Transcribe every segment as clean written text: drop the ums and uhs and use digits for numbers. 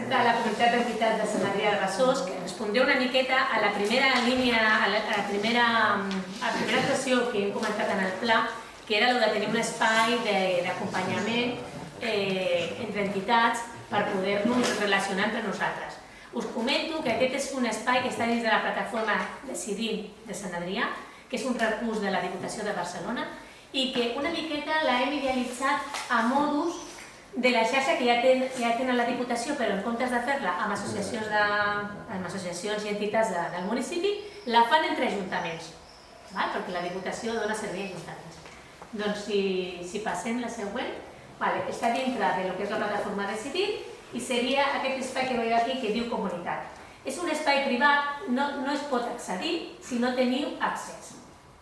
de la comunitat d'entitats de Sant Adrià de Besòs, que respondré una miqueta a la primera línia, a la primera actuació que hem comentat en el pla, que era el de tenir un espai d'acompanyament entre entitats per poder-nos relacionar entre nosaltres. Us comento que aquest és un espai que està dins de la plataforma Decidim de Sant Adrià, que és un recurs de la Diputació de Barcelona i que una miqueta l'hem idealitzat a modus de la xarxa que ja tenen la Diputació, però en comptes de fer-la amb associacions i entitats del municipi, la fan entre ajuntaments, perquè la Diputació dona servei a ajuntaments. Doncs si passem la següent, està dintre del que és la plataforma Decidim i seria aquest espai que veieu aquí que diu comunitat. És un espai privat, no es pot accedir si no teniu accés.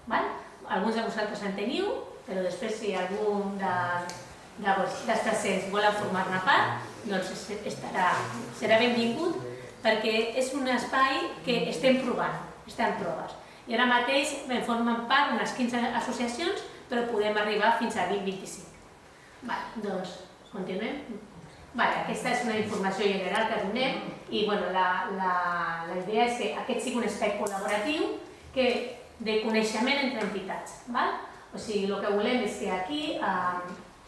Alguns de vosaltres en teniu, però després si algun dels presents volen formar-ne part, doncs serà benvingut perquè és un espai que estem provant, està en proves. I ara mateix en formen part unes 15 associacions, però podem arribar fins a 20-25. Doncs continuem. Aquesta és una informació general que donem i la idea és que aquest sigui un espai col·laboratiu de coneixement entre entitats. O sigui, el que volem és que aquí,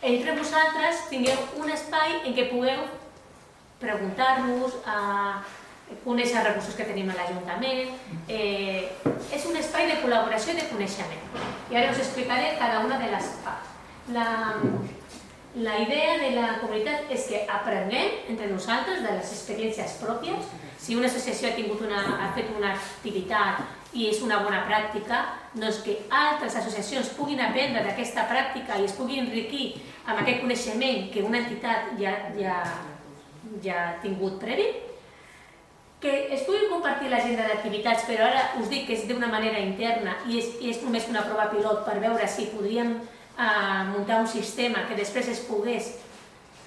entre vosaltres, tingueu un espai en què pugueu preguntar-vos, conèixer els recursos que tenim a l'Ajuntament. És un espai de col·laboració i de coneixement. I ara us explicaré cada una de les parts. La idea de la comunitat és que aprenguem entre nosaltres de les experiències pròpies. Si una associació ha fet una activitat i és una bona pràctica, doncs que altres associacions puguin aprendre d'aquesta pràctica i es puguin enriquir amb aquest coneixement que una entitat ja ha tingut previ, que es puguin compartir l'agenda d'activitats, però ara us dic que és d'una manera interna i és només una prova pilot per veure si podríem muntar un sistema que després es pogués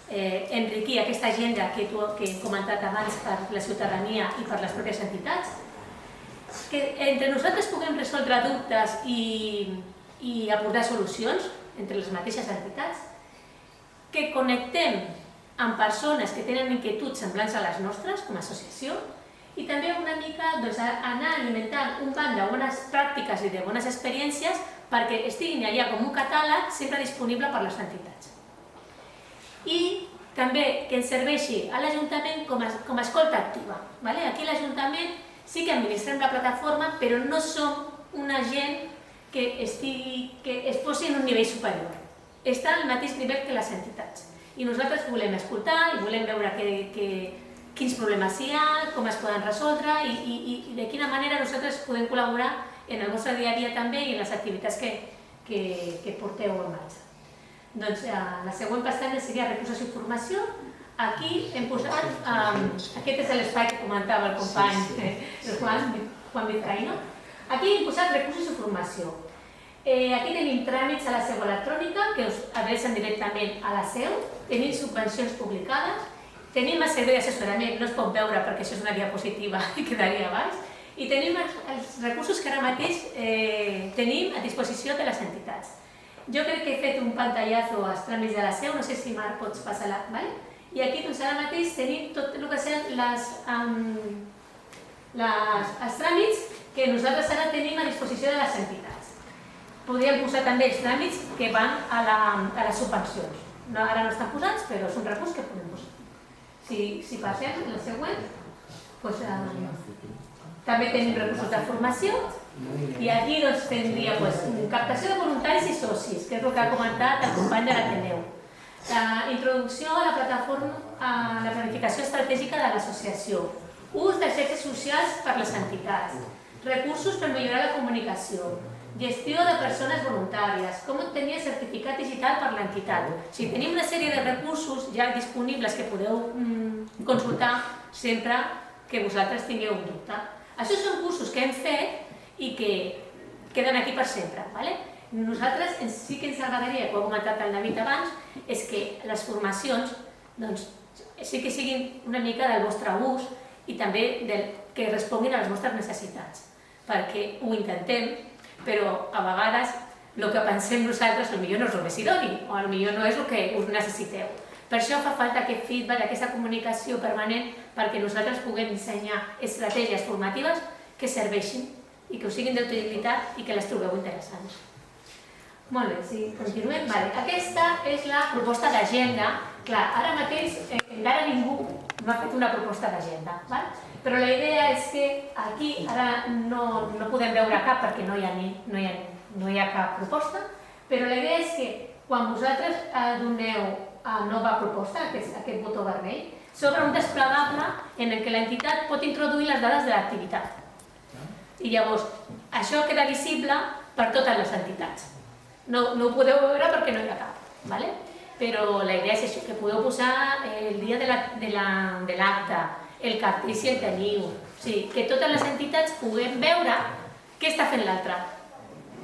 enriquir aquesta agenda que he comentat abans per la ciutadania i per les pròpies entitats, que entre nosaltres puguem resoldre dubtes i aportar solucions entre les mateixes entitats, que connectem amb persones que tenen inquietuds semblants a les nostres com a associació i també una mica anar alimentant un banc de bones pràctiques i de bones experiències perquè estiguin allà com un catàleg sempre disponible per les entitats. I també que ens serveixi a l'Ajuntament com a escolta activa. Aquí l'Ajuntament sí que administrem la plataforma, però no som una gent que es posi en un nivell superior. Està al mateix nivell que les entitats. I nosaltres volem escoltar i volem veure quins problemes hi ha, com es poden resoldre i de quina manera nosaltres podem col·laborar en el vostre dia a dia també i en les activitats que porteu en marxa. Doncs la següent pestanya seria recursos i formació. Aquí hem posat, aquest és l'espai que comentava el company Juan Vizcaíno. Aquí hem posat recursos i formació. Aquí tenim tràmits a la seu electrònica que us adrecen directament a la seu, tenim subvencions publicades, tenim el servei d'assessorament, no es pot veure perquè això és una diapositiva i quedaria abans, i tenim els recursos que ara mateix tenim a disposició de les entitats. Jo crec que he fet un pantallazo als tràmits de la seu, no sé si Marc pots passar-la, i aquí ara mateix tenim tot el que són els tràmits que nosaltres ara tenim a disposició de les entitats. Podríem posar també els tràmits que van a les subvencions. Ara no estan posats, però és un recurs que podem posar. Si passem a la següent, també tenim recursos de formació i aquí tindria captació de voluntaris i socis, que és el que ha comentat el company de l'Ateneu. Introducció a la plataforma, a la planificació estratègica de l'associació, ús de xarxes socials per les entitats, recursos per millorar la comunicació, gestió de persones voluntàries, com obtenir el certificat digital per l'entitat. Tenim una sèrie de recursos ja disponibles que podeu consultar sempre que vosaltres tingueu un dubte. Això són cursos que hem fet i que queden aquí per sempre. Nosaltres sí que ens agradaria, com ha comentat el David abans, és que les formacions sí que siguin una mica del vostre ús i també que responguin a les vostres necessitats, perquè ho intentem, però a vegades el que pensem nosaltres potser no és el més idoni o potser no és el que us necessiteu. Per això fa falta aquest feedback, aquesta comunicació permanent perquè nosaltres puguem dissenyar estratègies formatives que serveixin i que us siguin d'utilitat i que les trobeu interessants. Molt bé, si continuem. Aquesta és la proposta d'agenda. Clar, ara mateix encara ningú no ha fet una proposta d'agenda, però la idea és que aquí ara no podem veure cap perquè no hi ha cap proposta, però la idea és que quan vosaltres doneu a nova proposta, aquest botó vermell, s'obre un desplegable en què l'entitat pot introduir les dades de l'activitat. I llavors, això queda visible per totes les entitats. No ho podeu veure perquè no hi ha cap, però la idea és això, que podeu posar el dia de l'acte, el cartell si el teniu, que totes les entitats puguem veure què està fent l'altre.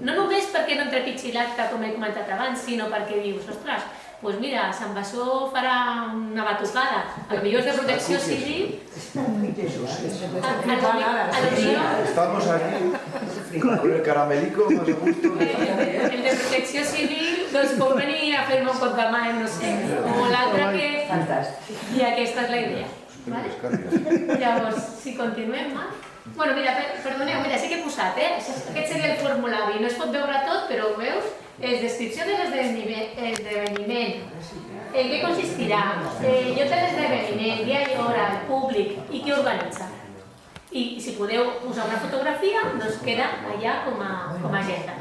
No només perquè no entrepitgi l'acte, com he comentat abans, sinó perquè dius, ostres, doncs mira, Sant Bessó farà una batucada, potser és de protecció civil. Estamos aquí con el caramelico más a gusto. El de protecció civil doncs pot venir a fer-me un cop de mà, no sé, o l'altre que... I aquesta és la idea. Llavors, si continuem, perdoneu, sí que he posat, aquest seria el formulari, no es pot veure tot, però ho veus? És descripció de l'esdeveniment, en què consistirà, lloc de l'esdeveniment, dia i hora, el públic i qui organitza. I si podeu posar una fotografia, doncs queda allà com a agenda.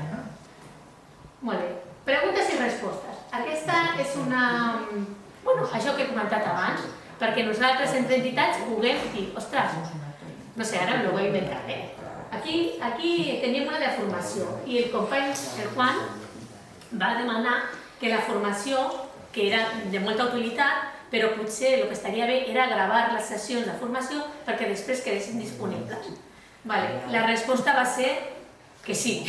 Molt bé. Preguntes i respostes. Aquesta és això que he comentat abans, perquè nosaltres entre entitats puguem dir, ostres, no sé, ara no ho he inventat, Aquí tenim una de formació i el company, el Juan, va demanar que la formació, que era de molta utilitat, però potser el que estaria bé era gravar les sessions de formació perquè després quedessin disponibles. La resposta va ser que sí,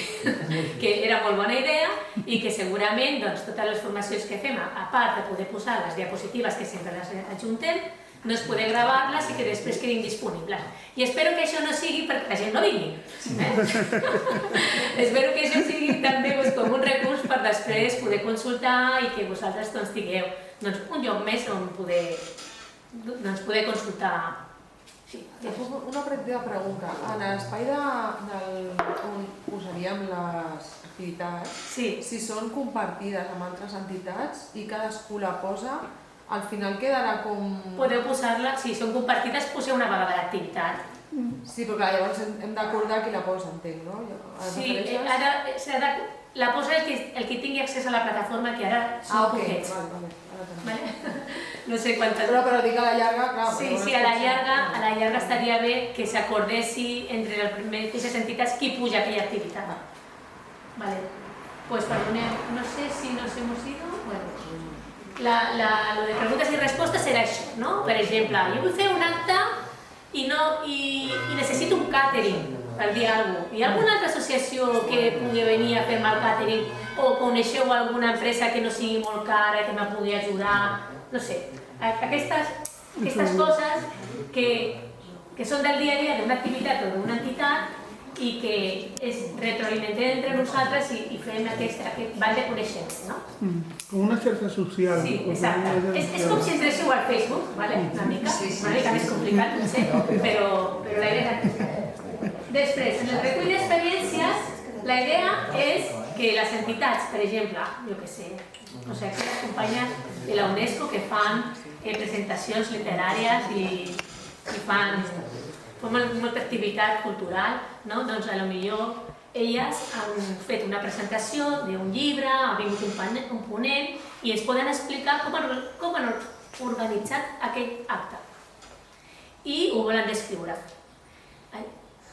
que era molt bona idea i que segurament totes les formacions que fem, a part de poder posar les diapositives que sempre les adjuntem, doncs poder gravar-les i que després quedin disponibles. I espero que això no sigui perquè la gent no vingui. Espero que això sigui també com un recurs per després poder consultar i que vosaltres tingueu un lloc més on poder consultar. Una petita pregunta. En l'espai on posaríem les activitats, si són compartides amb altres entitats i cadascú la posa, al final quedarà com... Podeu posar-la, si són compartides, poseu una vegada l'activitat. Sí, però clar, llavors hem d'acordar qui la posa, entenc, no? Sí, ara la posa el que tingui accés a la plataforma, que ara són poquets. No sé quantes... Però dic a la llarga, clar... Sí, a la llarga estaria bé que s'acordessi entre les mateixes entitats qui puja aquella activitat. Pues perdoneu, no sé si nos hemos ido... Lo de preguntes i respostes era això, no? Per exemple, jo vull fer un acte i necessito un càtering per dir alguna cosa. Hi ha alguna altra associació que pugui venir a fer-me el càtering o coneixeu alguna empresa que no sigui molt cara i que me pugui ajudar? No sé, aquestes coses que són del dia a dia d'una activitat o d'una entitat i que es retroalimentem entre nosaltres i fem aquest ball de coneixements, no? Com una xarxa social. Sí, exacte. És com si entréssiu al Facebook, una mica més complicat, no sé, però la idea és aquesta. Després, en el recull d'experiències, la idea és que les entitats, per exemple, jo què sé, les companyes de la UNESCO que fan presentacions literàries i fan molta activitat cultural, doncs potser elles han fet una presentació d'un llibre, ha vingut un ponent i ens poden explicar com han organitzat aquell acte i ho volen descriure.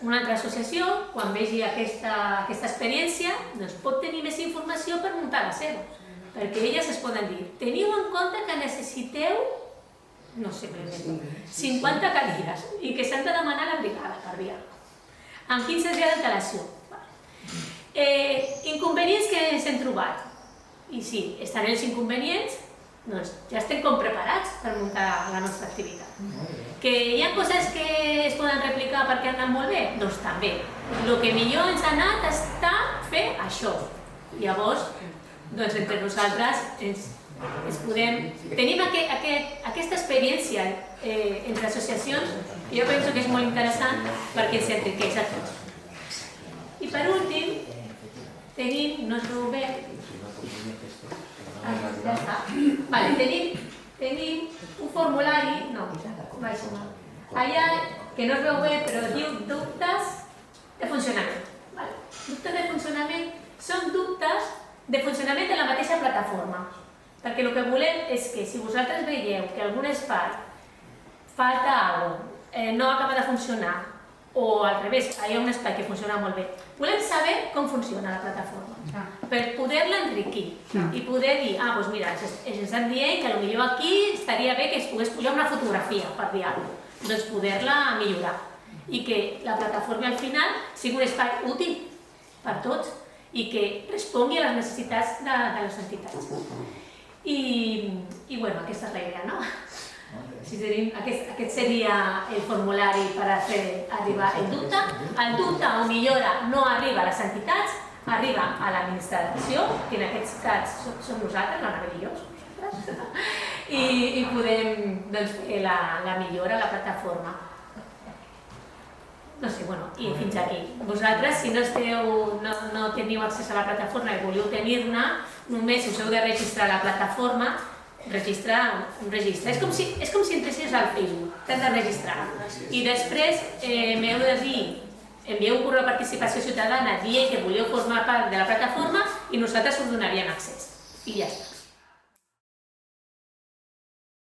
Una altra associació, quan vegi aquesta experiència, pot tenir més informació per muntar la seva, perquè elles es poden dir, teniu en compte que necessiteu, no sé, 50 cadires i que s'han de demanar la brigada per dia, amb 15 dies d'antelació. Inconvenients que ens hem trobat. I sí, estan els inconvenients, doncs ja estem com preparats per muntar la nostra activitat. Que hi ha coses que es poden replicar perquè han anat molt bé? Doncs també. El que millor ens ha anat està fer això. Llavors, entre nosaltres ens Tenim aquesta experiència entre associacions que jo penso que és molt interessant perquè s'enriqueix a tots. I per últim, tenim, no es veu bé, ja està. Tenim un formulari, no, allà que no es veu bé però diu dubtes de funcionament. Dubtes de funcionament són dubtes de funcionament de la mateixa plataforma. Perquè el que volem és que si vosaltres veieu que algun espai falta alguna cosa, no acaba de funcionar, o al revés, hi ha un espai que funciona molt bé, volem saber com funciona la plataforma, per poder-la enriquir i poder dir, doncs mira, ens estan dient que potser aquí estaria bé que es pogués pujar una fotografia, per dir alguna cosa, doncs poder-la millorar i que la plataforma al final sigui un espai útil per tots i que respongui a les necessitats de les entitats. I bueno, aquesta és la idea, no? Aquest seria el formulari per fer arribar el dubte. El dubte o millora no arriba a les entitats, arriba a l'administració, que en aquests cas som nosaltres, la meravellosa, i podem fer la millora a la plataforma. No sé, bueno, i fins aquí. Vosaltres, si no teniu accés a la plataforma i voleu tenir-ne, només us heu de registrar a la plataforma, registrar un registre. És com si entressis al Facebook, t'has de registrar. I després m'heu de dir, envieu un correu de participació ciutadana dient que voleu formar part de la plataforma i nosaltres us donaríem accés. I ja està.